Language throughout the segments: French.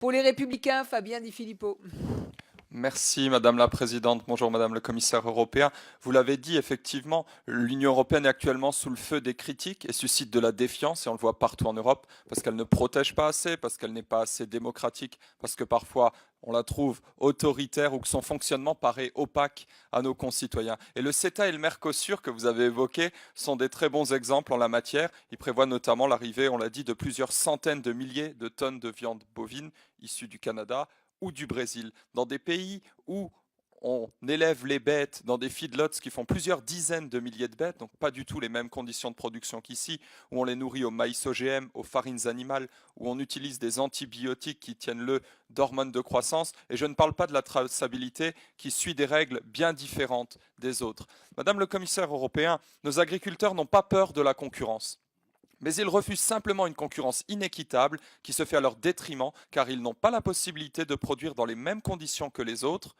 Pour les Républicains, Fabien Di Filippo. Merci Madame la Présidente, bonjour Madame le Commissaire européen. Vous l'avez dit, effectivement, l'Union européenne est actuellement sous le feu des critiques et suscite de la défiance, et on le voit partout en Europe, parce qu'elle ne protège pas assez, parce qu'elle n'est pas assez démocratique, parce que parfois on la trouve autoritaire ou que son fonctionnement paraît opaque à nos concitoyens. Et le CETA et le Mercosur que vous avez évoqués sont des très bons exemples en la matière. Ils prévoient notamment l'arrivée, on l'a dit, de plusieurs centaines de milliers de tonnes de viande bovine issue du Canada ou du Brésil, dans des pays où on élève les bêtes dans des feedlots qui font plusieurs dizaines de milliers de bêtes, donc pas du tout les mêmes conditions de production qu'ici, où on les nourrit au maïs OGM, aux farines animales, où on utilise des antibiotiques qui tiennent le d'hormones de croissance, et je ne parle pas de la traçabilité qui suit des règles bien différentes des autres. Madame le commissaire européen, nos agriculteurs n'ont pas peur de la concurrence. Mais ils refusent simplement une concurrence inéquitable qui se fait à leur détriment car ils n'ont pas la possibilité de produire dans les mêmes conditions que les autres,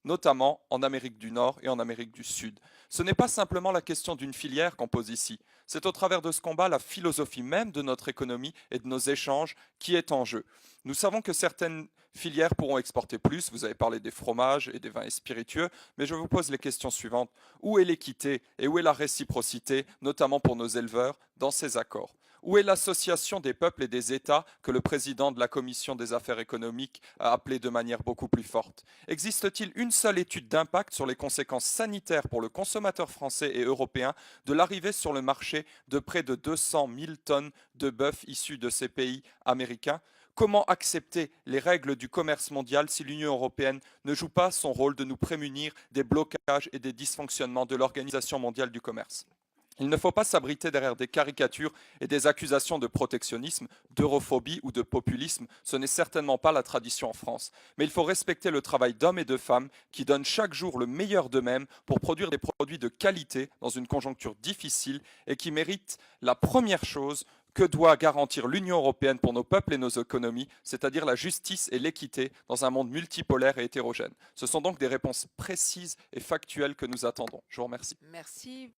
notamment en Amérique du Nord et en Amérique du Sud. Ce n'est pas simplement la question d'une filière qu'on pose ici. C'est au travers de ce combat la philosophie même de notre économie et de nos échanges qui est en jeu. Nous savons que certaines filières pourront exporter plus, vous avez parlé des fromages et des vins et spiritueux, mais je vous pose les questions suivantes. Où est l'équité et où est la réciprocité, notamment pour nos éleveurs, dans ces accords? Où est l'association des peuples et des États que le président de la Commission des affaires économiques a appelé de manière beaucoup plus forte? Existe-t-il une seule étude d'impact sur les conséquences sanitaires pour le consommateur français et européen de l'arrivée sur le marché de près de 200 000 tonnes de bœuf issus de ces pays américains? Comment accepter les règles du commerce mondial si l'Union européenne ne joue pas son rôle de nous prémunir des blocages et des dysfonctionnements de l'Organisation mondiale du commerce? Il ne faut pas s'abriter derrière des caricatures et des accusations de protectionnisme, d'europhobie ou de populisme. Ce n'est certainement pas la tradition en France. Mais il faut respecter le travail d'hommes et de femmes qui donnent chaque jour le meilleur d'eux-mêmes pour produire des produits de qualité dans une conjoncture difficile et qui méritent la première chose que doit garantir l'Union européenne pour nos peuples et nos économies, c'est-à-dire la justice et l'équité dans un monde multipolaire et hétérogène. Ce sont donc des réponses précises et factuelles que nous attendons. Je vous remercie. Merci.